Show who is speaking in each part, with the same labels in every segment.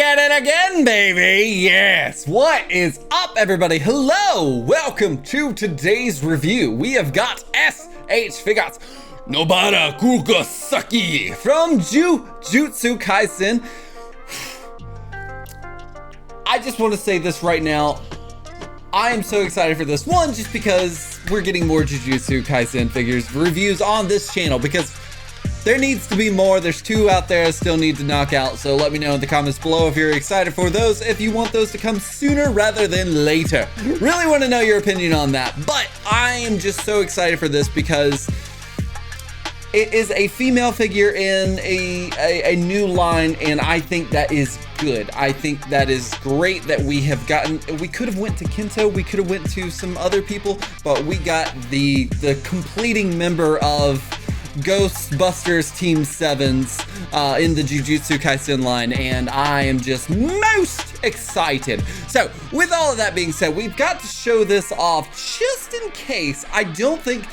Speaker 1: at it again, baby. Yes. What is up, everybody? Hello. Welcome to today's review. We have got SH Figuarts Nobara Kugisaki from Jujutsu Kaisen. I just want to say this right now. I am so excited for this one, just because we're getting more Jujutsu Kaisen figures reviews on this channel, because there needs to be more. There's 2 out there I still need to knock out, so let me know in the comments below if you're excited for those, if you want those to come sooner rather than later. Really want to know your opinion on that, but I am just so excited for this because it is a female figure in a new line, and I think that is good. I think that is great that we have gotten. We could have went to Kento, we could have went to some other people, but we got the completing member of Ghostbusters Team 7's in the Jujutsu Kaisen line, and I am just most excited. So with all of that being said, we've got to show this off just in case. I don't think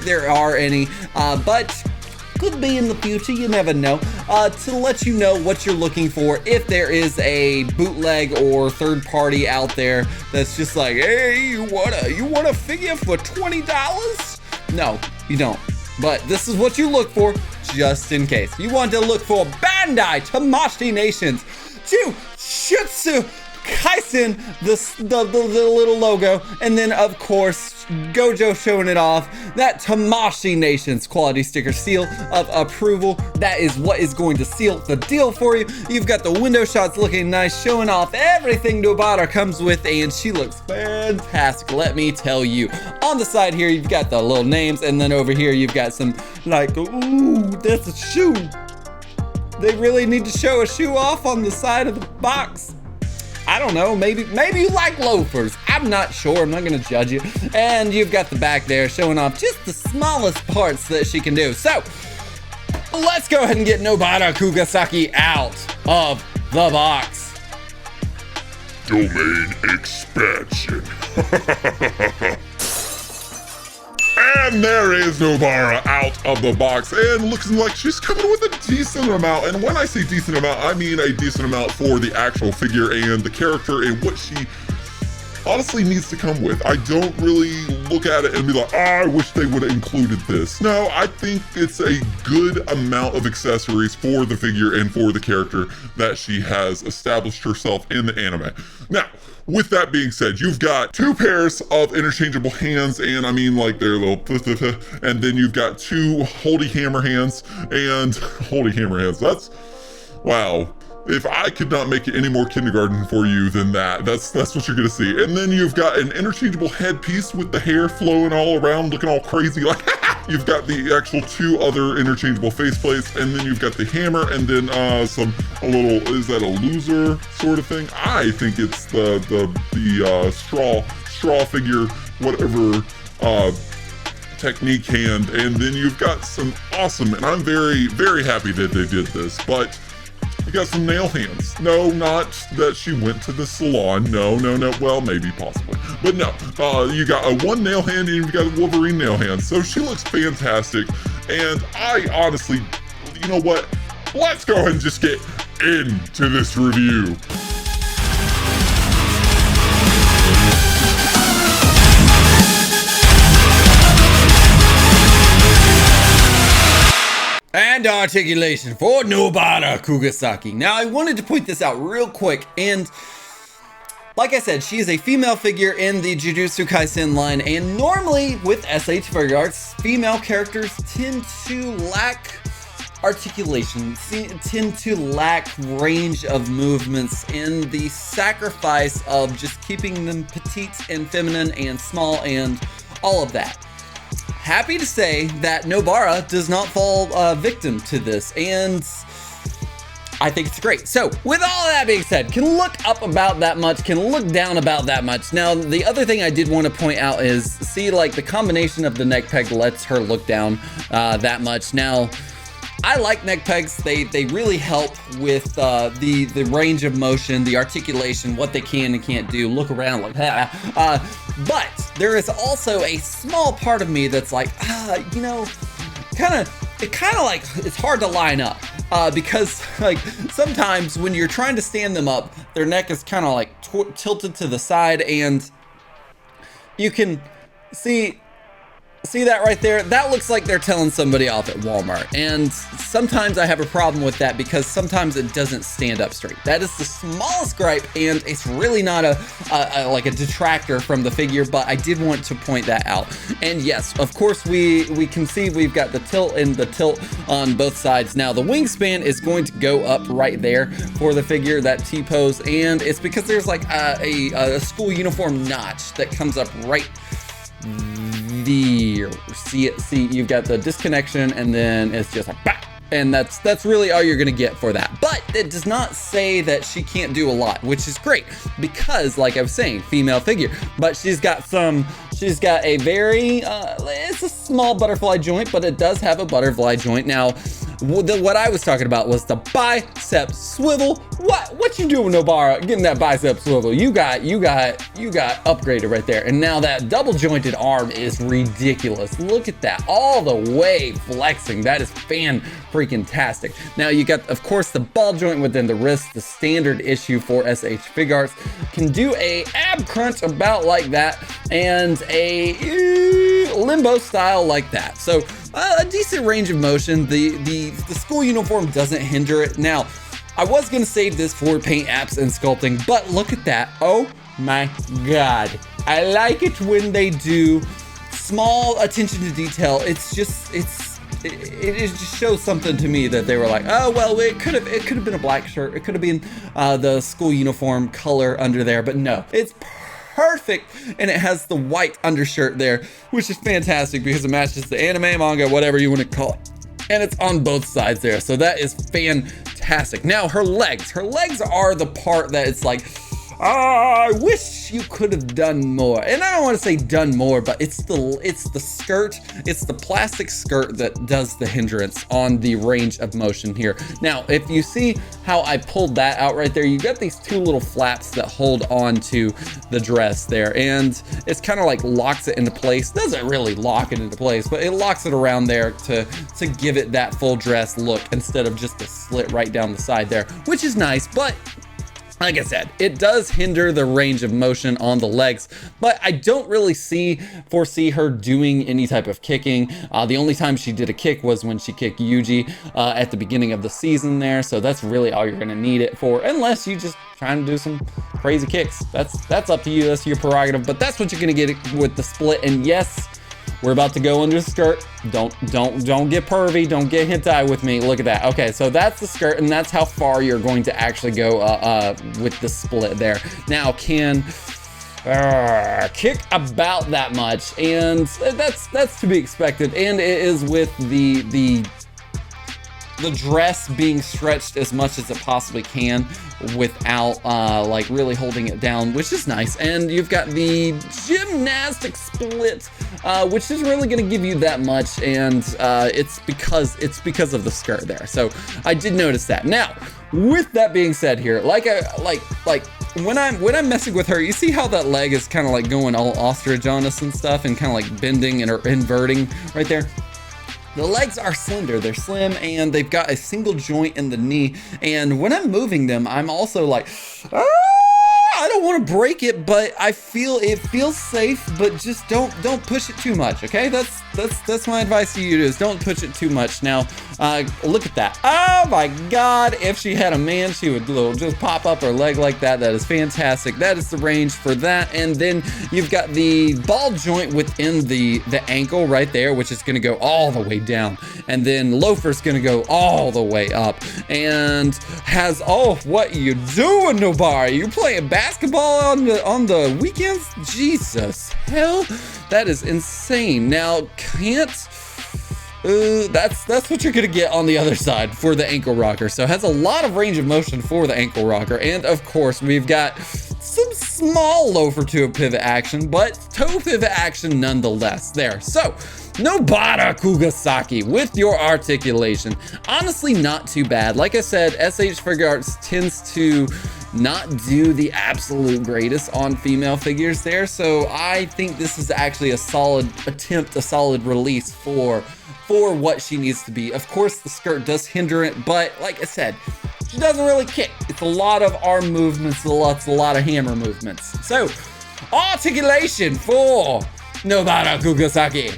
Speaker 1: there are any, but could be in the future, you never know, to let you know what you're looking for. If there is a bootleg or third party out there that's just like, hey, you want a figure for $20? No, you don't. But this is what you look for, just in case. You want to look for Bandai Tamashii Nations Jujutsu Kaisen, the little logo, and then of course Gojo showing it off, that Tamashii Nations quality sticker seal of approval. That is what is going to seal the deal for you. You've got the window shots looking nice, showing off everything Nobara comes with, and she looks fantastic, let me tell you. On the side here, you've got the little names, and then over here you've got some, like, ooh, that's a shoe. They really need to show a shoe off on the side of the box. I don't know, maybe you like loafers. I'm not sure, I'm not gonna judge you. And you've got the back there showing off just the smallest parts that she can do. So, let's go ahead and get Nobara Kugisaki out of the box.
Speaker 2: Domain expansion. And there is Nobara out of the box, and looking like she's coming with a decent amount. And when I say decent amount, I mean a decent amount for the actual figure and the character and what she honestly needs to come with. I don't really look at it and be like, I wish they would have included this. No, I think it's a good amount of accessories for the figure and for the character that she has established herself in the anime. Now, with that being said, you've got 2 pairs of interchangeable hands, and I mean like they're little, and then you've got 2 holdy hammer hands, and holdy hammer hands, that's, wow. If I could not make it any more kindergarten for you than that, that's what you're gonna see. And then you've got an interchangeable headpiece with the hair flowing all around, looking all crazy like You've got the actual 2 other interchangeable faceplates, and then you've got the hammer, and then a little, is that a loser sort of thing? I think it's the straw figure, whatever, technique hand. And then you've got some awesome, and I'm very, very happy that they did this, but you got some nail hands. No, not that she went to the salon. No. Well, maybe, possibly. But no, you got a 1 nail hand, and you've got a Wolverine nail hand. So she looks fantastic. And I honestly, you know what? Let's go ahead and just get into this review.
Speaker 1: And articulation for Nobara Kugisaki. Now, I wanted to point this out real quick, and like I said, she is a female figure in the Jujutsu Kaisen line, and normally with SH Figuarts, female characters tend to lack articulation, tend to lack range of movements in the sacrifice of just keeping them petite and feminine and small and all of that. Happy to say that Nobara does not fall victim to this, and I think it's great. So with all of that being said, can look up about that much, can look down about that much. Now, the other thing I did want to point out is, see, like, the combination of the neck peg lets her look down that much. Now, I like neck pegs. They really help with the range of motion, the articulation, what they can and can't do. Look around like that. But there is also a small part of me that's like, you know, it kind of like, it's hard to line up. because like sometimes when you're trying to stand them up, their neck is kind of like tilted to the side, and you can see that right there? That looks like they're telling somebody off at Walmart. And sometimes I have a problem with that because sometimes it doesn't stand up straight. That is the smallest gripe, and it's really not like a detractor from the figure, but I did want to point that out. And yes, of course, we can see we've got the tilt and the tilt on both sides. Now the wingspan is going to go up right there for the figure, that T-pose, and it's because there's like a school uniform notch that comes up right there. See, you've got the disconnection, and then it's just a bap, and that's really all you're gonna get for that. But it does not say that she can't do a lot, which is great, because like I was saying, female figure, but she's got a very it's a small butterfly joint, but it does have a butterfly joint. Now what I was talking about was the bicep swivel. What you doing, Nobara, getting that bicep swivel? You got upgraded right there. And now that double jointed arm is ridiculous. Look at that, all the way flexing. That is fan-freaking-tastic. Now you got, of course, the ball joint within the wrist, the standard issue for SH Figuarts. Can do a ab crunch about like that, and a limbo style like that. So a decent range of motion. The school uniform doesn't hinder it. Now, I was gonna save this for paint apps and sculpting, but look at that. Oh my God. I like it when they do small attention to detail. It just shows something to me that they were like, oh, well, it could have been a black shirt. It could have been the school uniform color under there, but no, it's perfect, and it has the white undershirt there, which is fantastic because it matches the anime, manga, whatever you want to call it, and it's on both sides there, so that is fantastic. Now her legs are the part that it's like, I wish you could have done more. And I don't want to say done more, but it's the skirt, it's the plastic skirt that does the hindrance on the range of motion here. Now, if you see how I pulled that out right there, you got these two little flaps that hold on to the dress there, and it's kind of like locks it into place. Doesn't really lock it into place, but it locks it around there to give it that full dress look instead of just a slit right down the side there, which is nice. But like I said, it does hinder the range of motion on the legs, but I don't really foresee her doing any type of kicking. The only time she did a kick was when she kicked Yuji at the beginning of the season there, so that's really all you're gonna need it for, unless you just trying to do some crazy kicks. That's up to you, that's your prerogative, but that's what you're gonna get with the split. And yes, we're about to go under the skirt. Don't get pervy, don't get hentai with me. Look at that. Okay, so that's the skirt, and that's how far you're going to actually go with the split there. Now, can kick about that much, and that's to be expected. And it is with the dress being stretched as much as it possibly can without like really holding it down, which is nice. And you've got the gymnastic split, which is really going to give you that much, and it's because of the skirt there. So I did notice that. Now, with that being said here, like when I'm messing with her, you see how that leg is kind of like going all ostrich on us and stuff, and kind of like bending and inverting right there. The legs are slender, they're slim, and they've got a single joint in the knee. And when I'm moving them, I'm also like, I don't want to break it, but I feel it feels safe, but just don't push it too much, okay? That's my advice to you, is don't push it too much. Now, look at that. Oh my God, if she had a man, she would just pop up her leg like that. That is fantastic. That is the range for that. And then you've got the ball joint within the ankle right there, which is gonna go all the way down. And then loafer's gonna go all the way up. And has, oh, what you doing, Nobara? You playing basketball on the weekends? Jesus, hell, that is insane. Now, that's what you're gonna get on the other side for the ankle rocker. So it has a lot of range of motion for the ankle rocker. And of course, we've got some small loafer to a pivot action, but toe pivot action nonetheless there. So Nobara Kugisaki with your articulation. Honestly, not too bad. Like I said, SH Figuarts tends to not do the absolute greatest on female figures there, so I think this is actually a solid attempt, a solid release for for what she needs to be. Of course, the skirt does hinder it, but like I said, she doesn't really kick. It's a lot of arm movements, a lot of hammer movements. So, articulation for Nobara Kugisaki.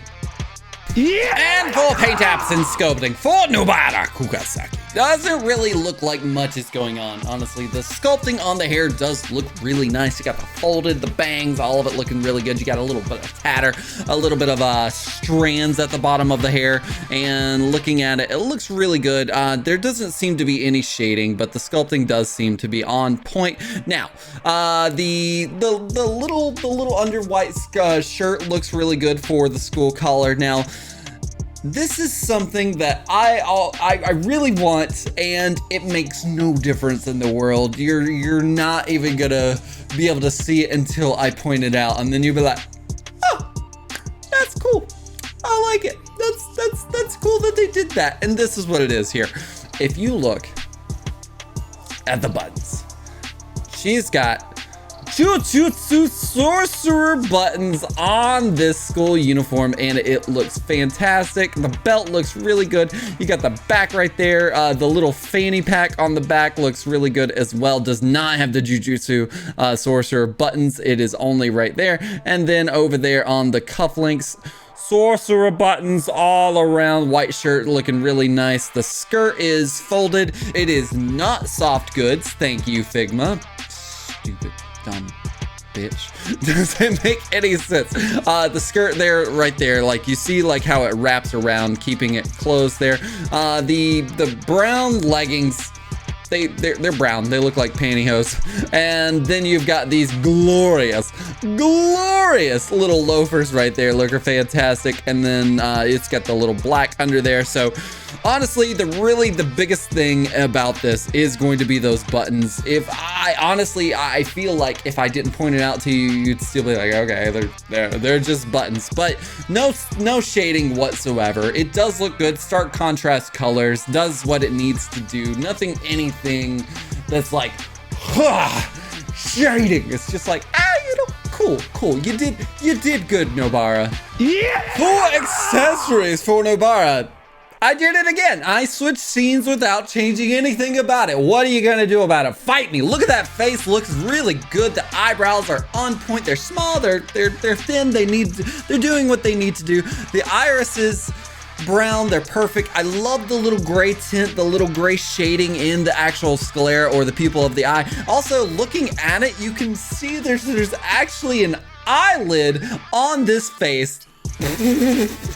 Speaker 1: Yeah! And for paint apps and sculpting for Nobara Kugisaki. Doesn't really look like much is going on, honestly. The sculpting on the hair does look really nice. You got the folded, the bangs, all of it looking really good. You got a little bit of tatter, a little bit of strands at the bottom of the hair, and looking at it, it looks really good. There doesn't seem to be any shading, but the sculpting does seem to be on point. Now, the little under white shirt looks really good for the school collar. Now, this is something that I really want, and it makes no difference in the world. You're not even gonna be able to see it until I point it out, and then you'll be like, oh, that's cool. I like it. That's cool that they did that. And this is what it is here. If you look at the buttons, she's got Jujutsu sorcerer buttons on this school uniform, and it looks fantastic. The belt looks really good. You got the back right there. The little fanny pack on the back looks really good as well. Does not have the Jujutsu sorcerer buttons. It is only right there. And then over there on the cufflinks, sorcerer buttons all around. White shirt looking really nice. The skirt is folded. It is not soft goods. Thank you, Figma. Stupid dumb bitch. Doesn't make any sense. The skirt there, right there, like you see like how it wraps around, keeping it closed there. The brown leggings, they're brown. They look like pantyhose. And then you've got these glorious little loafers right there. Look fantastic. And then it's got the little black under there. So honestly, the biggest thing about this is going to be those buttons. I feel like if I didn't point it out to you, you'd still be like, okay, they're just buttons. But no shading whatsoever. It does look good. Stark contrast colors, does what it needs to do. Anything that's like shading. It's just like, cool. You did good, Nobara. Yeah. For accessories for Nobara, I did it again. I switched scenes without changing anything about it. What are you gonna do about it? Fight me. Look at that face. Looks really good. The eyebrows are on point. They're small. They're thin. They're doing what they need to do. The irises, brown, they're perfect. I love the little gray tint, the little gray shading in the actual sclera or the pupil of the eye. Also, looking at it, you can see there's actually an eyelid on this face.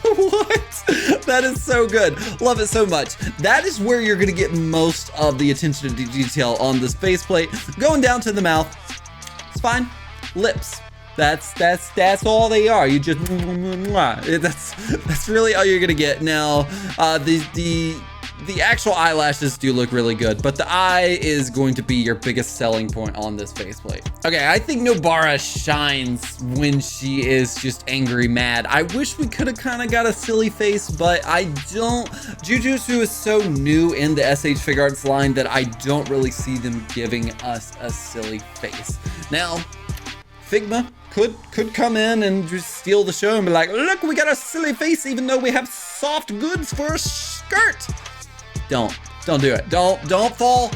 Speaker 1: What? That is so good. Love it so much. That is where you're gonna get most of the attention to detail on this faceplate. Going down to the mouth, it's fine. Lips. That's all they are. You just that's really all you're gonna get. Now, the actual eyelashes do look really good, but the eye is going to be your biggest selling point on this faceplate. Okay, I think Nobara shines when she is just angry, mad. I wish we could have kind of got a silly face, but I don't. Jujutsu is so new in the SH Figuarts line that I don't really see them giving us a silly face. Now, Figma could come in and just steal the show and be like, look, we got a silly face even though we have soft goods for a skirt. Don't do it. Don't fall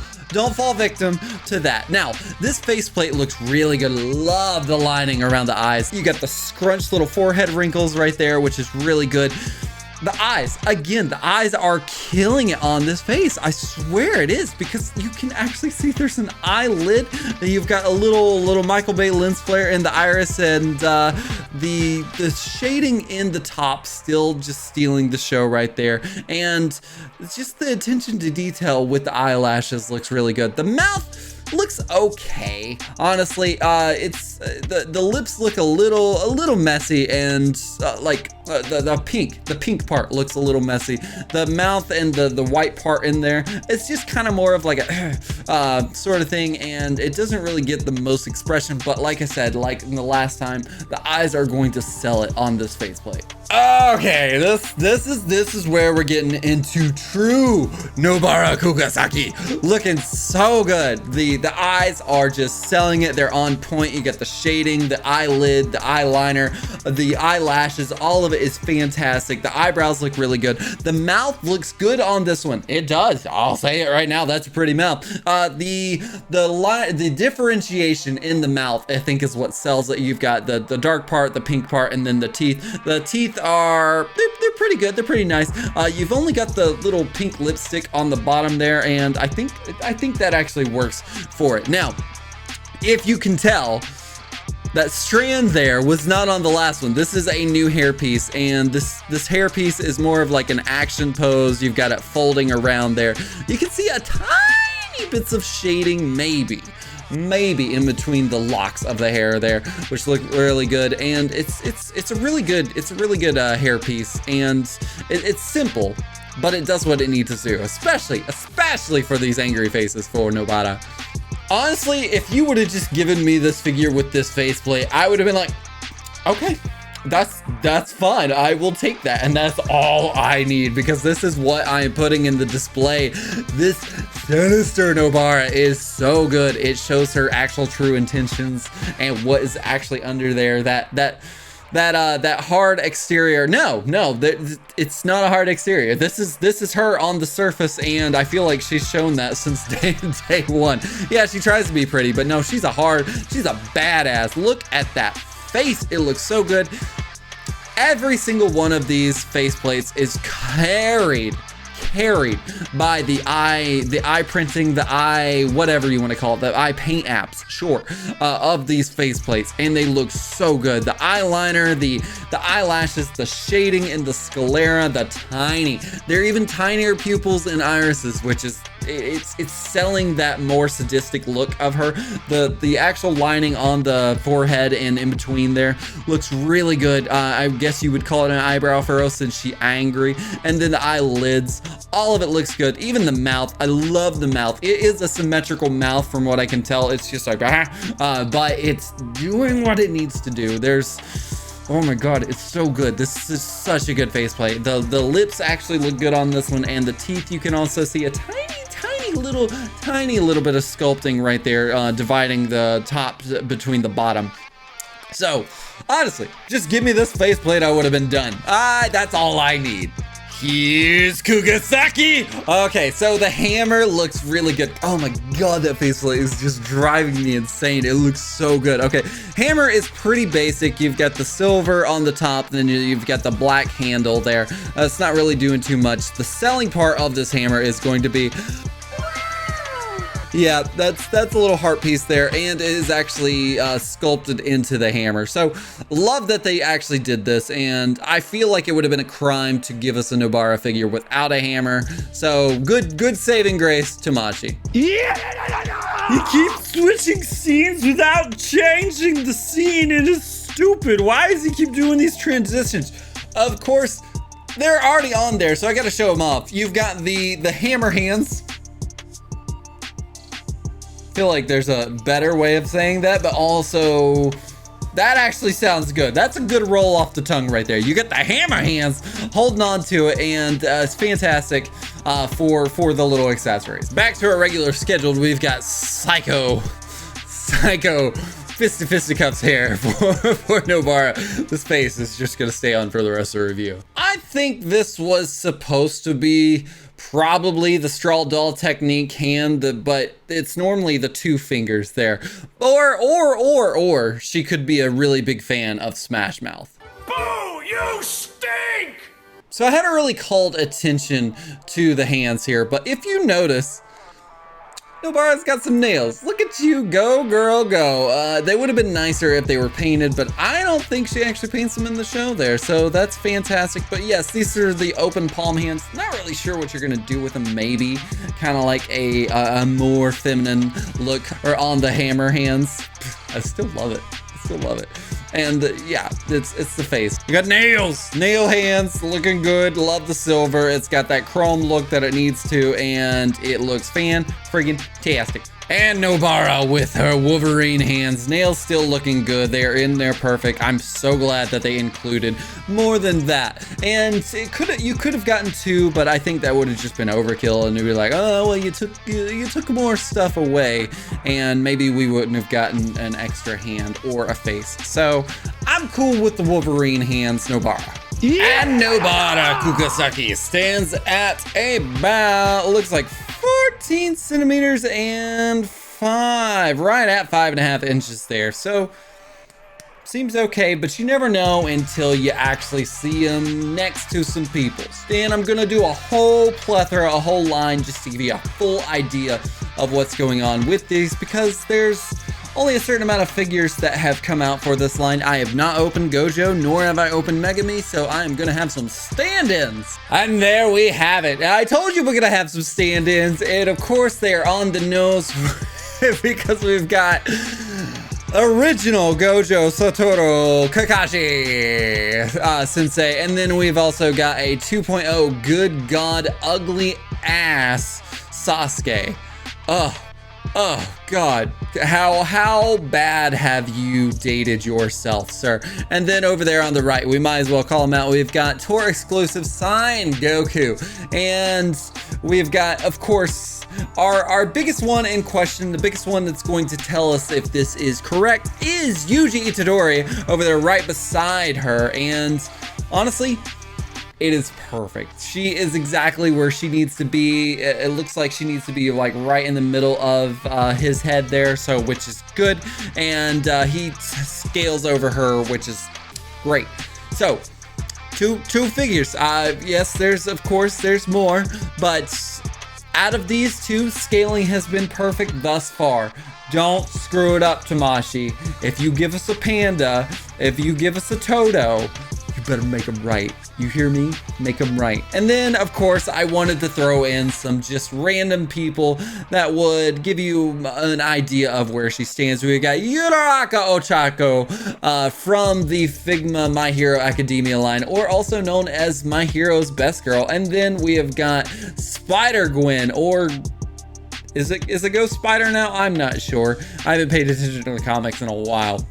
Speaker 1: victim to that. Now, this faceplate looks really good. Love the lining around the eyes. You got the scrunched little forehead wrinkles right there, which is really good. The eyes, again, the eyes are killing it on this face. I swear it is, because you can actually see there's an eyelid. You've got a little Michael Bay lens flare in the iris, and the shading in the top still just stealing the show right there. And just the attention to detail with the eyelashes looks really good. The mouth looks okay, honestly. It's the lips look a little messy, and the pink part looks a little messy. The mouth and the white part in there, it's just kind of more of like a sort of thing, and it doesn't really get the most expression. But like I said, like in the last time, the eyes are going to sell it on this faceplate. Okay, this is where we're getting into true Nobara Kugisaki. Looking so good. The eyes are just selling it. They're on point. You get the shading, the eyelid, the eyeliner. the eyelashes, all of it is fantastic. The eyebrows look really good. The mouth looks good on this one. It does. I'll say it right now. That's a pretty mouth. The differentiation in the mouth, I think, is what sells it. You've got the dark part, the pink part, and then the teeth. The teeth are, they're pretty good. They're pretty nice. You've only got the little pink lipstick on the bottom there, and I think that actually works for it. Now, if you can tell, that strand there was not on the last one. This is a new hairpiece, and this hairpiece is more of like an action pose. You've got it folding around there. You can see a tiny bits of shading, maybe in between the locks of the hair there, which look really good. And it's a really good hairpiece, and it's simple, but it does what it needs to do, especially for these angry faces for Nobara. Honestly, if you would have just given me this figure with this faceplate, I would have been like, okay, that's fine. I will take that, and that's all I need, because this is what I am putting in the display. This sinister Nobara is so good. It shows her actual true intentions and what is actually under there. That hard exterior. No, it's not a hard exterior. This is her on the surface, and I feel like she's shown that since day one. Yeah, she tries to be pretty, but no, she's a badass. Look at that face. It looks so good. Every single one of these faceplates is carried by the eye printing, the eye, whatever you want to call it, the eye paint apps, sure, of these faceplates, and they look so good. The eyeliner, the eyelashes, the shading in the sclera, they're even tinier pupils and irises, which is, it's selling that more sadistic look of her. The actual lining on the forehead and in between there looks really good. I guess you would call it an eyebrow furrow since she's angry. And then the eyelids, all of it looks good. Even the mouth, I love the mouth. It is a symmetrical mouth from what I can tell. It's just like, but it's doing what it needs to do. Oh my god, it's so good. This is such a good faceplate. The lips actually look good on this one, and the teeth, you can also see a tiny little bit of sculpting right there, dividing the top between the bottom. So honestly, just give me this faceplate, I would have been done. That's all I need. Here's Kugisaki. Okay, so the hammer looks really good. Oh my god, that faceplate is just driving me insane. It looks so good. Okay, hammer is pretty basic. You've got the silver on the top, then you've got the black handle there. It's not really doing too much. The selling part of this hammer is going to be, yeah, that's a little heart piece there, and it is actually sculpted into the hammer. So love that they actually did this, and I feel like it would have been a crime to give us a Nobara figure without a hammer. So good saving grace, Tamashii. Yeah, he keeps switching scenes without changing the scene. It is stupid. Why does he keep doing these transitions? Of course, they're already on there, so I gotta show them off. You've got the hammer hands. Feel like there's a better way of saying that, but also that actually sounds good. That's a good roll off the tongue right there. You get the hammer hands holding on to it, and it's fantastic for the little accessories. Back to our regular schedule, we've got Psycho fisticuffs hair for Nobara. This face is just gonna stay on for the rest of the review. I think this was supposed to be probably the straw doll technique hand, but it's normally the two fingers there. Or she could be a really big fan of Smash Mouth. Boo, you stink! So I haven't really called attention to the hands here, but if you notice, Nobara's got some nails. Look at you, go girl, go. They would have been nicer if they were painted, but I don't think she actually paints them in the show there, so that's fantastic. But yes, these are the open palm hands. Not really sure what you're gonna do with them, maybe. Kind of like a more feminine look, or on the hammer hands. I still love it. And yeah, it's the face. You got nail hands, looking good. Love the silver. It's got that chrome look that it needs to, and it looks fan-friggin-tastic. And Nobara with her Wolverine hands. Nails still looking good. They are in there perfect. I'm so glad that they included more than that. And you could have gotten two, but I think that would have just been overkill, and you'd be like, oh, well, you took more stuff away, and maybe we wouldn't have gotten an extra hand or a face. So I'm cool with the Wolverine hands, Nobara.
Speaker 3: Yeah.
Speaker 1: And Nobara Kugisaki stands at about, looks like 14 centimeters and right at 5.5 inches there. So seems okay, but you never know until you actually see him next to some people. And I'm gonna do a whole plethora, a whole line just to give you a full idea of what's going on with these, because there's only a certain amount of figures that have come out for this line. I have not opened Gojo, nor have I opened Megami, so I am gonna have some stand-ins. And there we have it. I told you we're gonna have some stand-ins, and of course they are on the nose because we've got original Gojo Satoru Kakashi sensei, and then we've also got a 2.0 good god ugly ass Sasuke. Oh god, how bad have you dated yourself, sir? And then over there on the right, we might as well call him out, we've got tour exclusive sign Goku, and we've got, of course, our biggest one in question, the biggest one that's going to tell us if this is correct, is Yuji Itadori over there right beside her. And honestly, it is perfect. She is exactly where she needs to be. It looks like she needs to be like right in the middle of his head there, so which is good. And he scales over her, which is great. So two figures. Yes, there's more, but out of these two, scaling has been perfect thus far. Don't screw it up, Tamashii. If you give us a panda, if you give us a Toto, you better make them right. You hear me? Make them right. And then, of course, I wanted to throw in some just random people that would give you an idea of where she stands. We got Yuraraka Ochako from the Figma My Hero Academia line, or also known as My Hero's Best Girl. And then we have got Spider-Gwen, or is it Ghost Spider now? I'm not sure. I haven't paid attention to the comics in a while.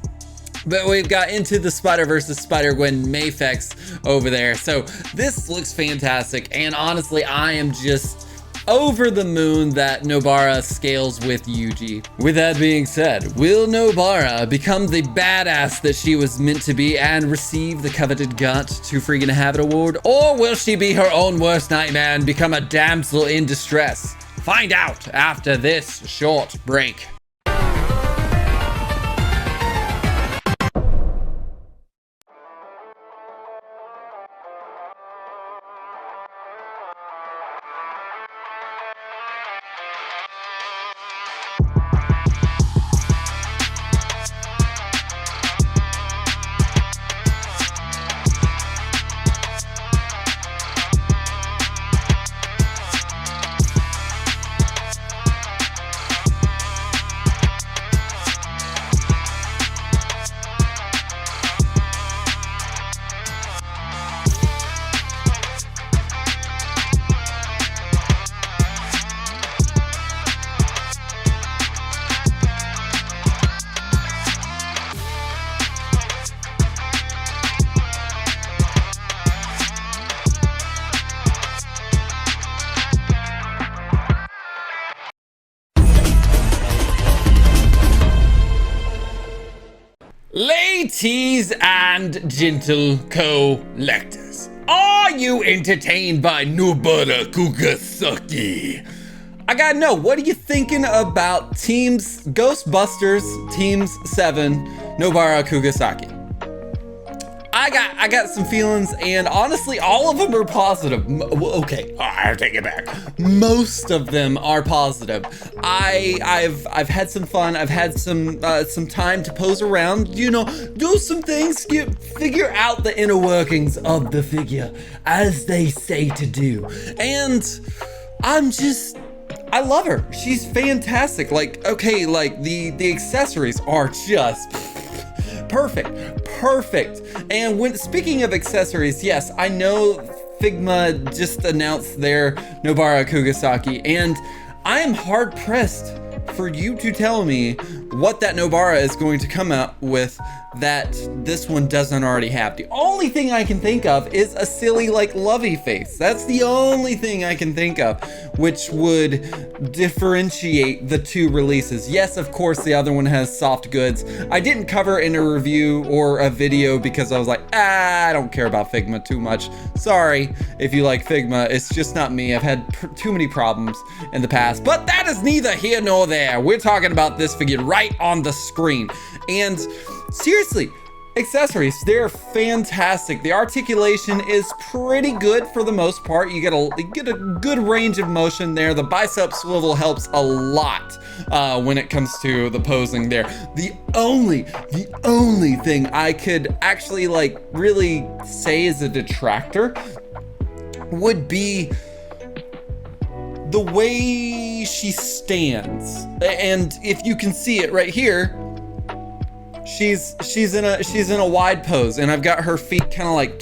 Speaker 1: But we've got Into the Spider-Verse Spider-Gwen Mayfex over there. So this looks fantastic. And honestly, I am just over the moon that Nobara scales with Yuji. With that being said, will Nobara become the badass that she was meant to be and receive the coveted Got to Freaking Have It award? Or will she be her own worst nightmare and become a damsel in distress? Find out after this short break. Ladies and gentle collectors, are you entertained by Nobara Kugisaki? I gotta know, what are you thinking about Teams Ghostbusters Teams 7 Nobara Kugisaki? I got some feelings, and honestly, all of them are positive. Okay, I'll take it back. Most of them are positive. I've had some fun. I've had some time to pose around, you know, do some things, figure out the inner workings of the figure, as they say to do. And I love her. She's fantastic. Like, okay, like the accessories are just perfect. And when speaking of accessories, yes, I know Figma just announced their Nobara Kugisaki, and I am hard pressed for you to tell me what that Nobara is going to come out with that this one doesn't already have. The only thing I can think of is a silly like lovey face. That's the only thing I can think of which would differentiate the two releases. Yes, of course, the other one has soft goods. I didn't cover in a review or a video because I was like, I don't care about Figma too much. Sorry if you like Figma, it's just not me. I've had too many problems in the past, but that is neither here nor there. We're talking about this figure right on the screen. And seriously, accessories, they're fantastic. The articulation is pretty good for the most part. You get a good range of motion there. The bicep swivel helps a lot when it comes to the posing there. The only thing I could actually like really say is a detractor would be the way she stands. And if you can see it right here, she's in a wide pose, and I've got her feet kind of like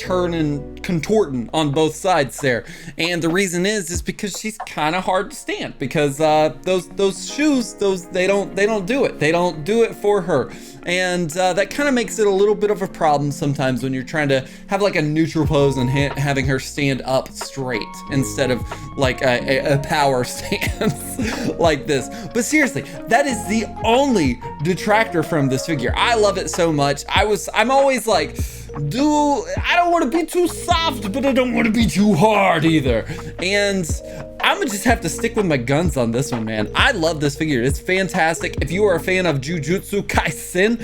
Speaker 1: contorting on both sides there. And the reason is because she's kind of hard to stand, because those shoes, they don't do it. They don't do it for her. And that kind of makes it a little bit of a problem sometimes when you're trying to have like a neutral pose and having her stand up straight instead of like a power stance like this. But seriously, that is the only detractor from this figure. I love it so much. I'm always like, I don't want to be too soft, but I don't want to be too hard either. And I'm gonna just have to stick with my guns on this one, man. I love this figure. It's fantastic. If you are a fan of Jujutsu Kaisen,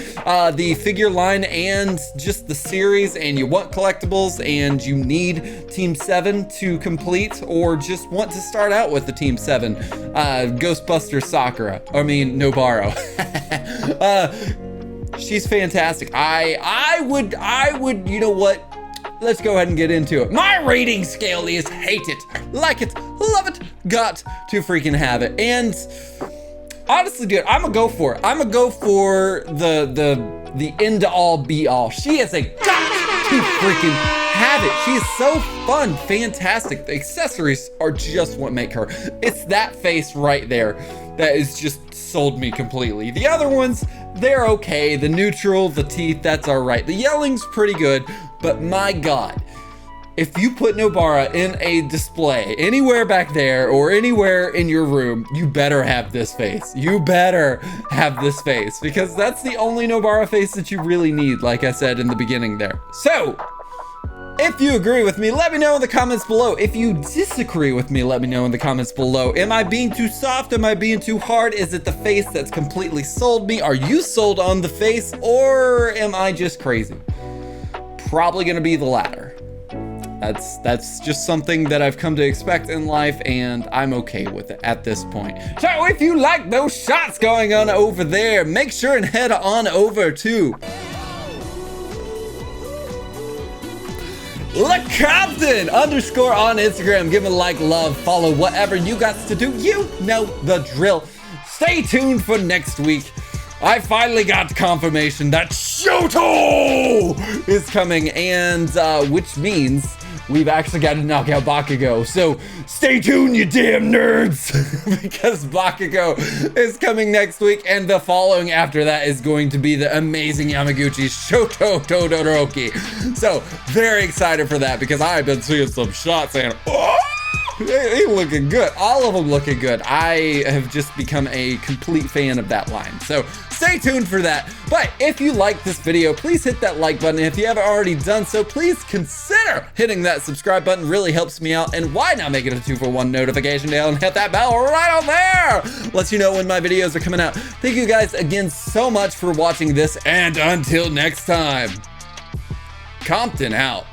Speaker 1: the figure line and just the series, and you want collectibles and you need Team 7 to complete, or just want to start out with the Team 7, Ghostbuster Sakura, Nobara. She's fantastic. I would, you know what? Let's go ahead and get into it. My rating scale is hate it, like it, love it, got to freaking have it. And honestly, dude, I'm gonna go for it. I'm gonna go for the end all be all. She is a got to freaking have it. She is so fun, fantastic. The accessories are just what make her. It's that face right there that is just sold me completely. The other ones, they're okay. The neutral, the teeth, that's all right. The yelling's pretty good, but my God, if you put Nobara in a display anywhere back there or anywhere in your room, you better have this face. You better have this face, because that's the only Nobara face that you really need, like I said in the beginning there. So, if you agree with me, let me know in the comments below. If you disagree with me, let me know in the comments below. Am I being too soft? Am I being too hard? Is it the face that's completely sold me? Are you sold on the face, or am I just crazy? Probably gonna be the latter. That's just something that I've come to expect in life, and I'm okay with it at this point. So if you like those shots going on over there, make sure and head on over to LeCompton _ on Instagram. Give him a like, love, follow, whatever you got to do. You know the drill. Stay tuned for next week. I finally got confirmation that Shoto is coming, and which means we've actually got to knock out Bakugo. So stay tuned, you damn nerds, because Bakugo is coming next week, and the following after that is going to be the amazing Yamaguchi Shoto Todoroki. So very excited for that, because I've been seeing some shots and they looking good. All of them looking good. I have just become a complete fan of that line. So stay tuned for that. But if you like this video, please hit that like button. If you haven't already done so, please consider hitting that subscribe button. Really helps me out. And why not make it a 2-for-1 notification bell and hit that bell right on there? Lets you know when my videos are coming out. Thank you guys again so much for watching this. And until next time, Compton out.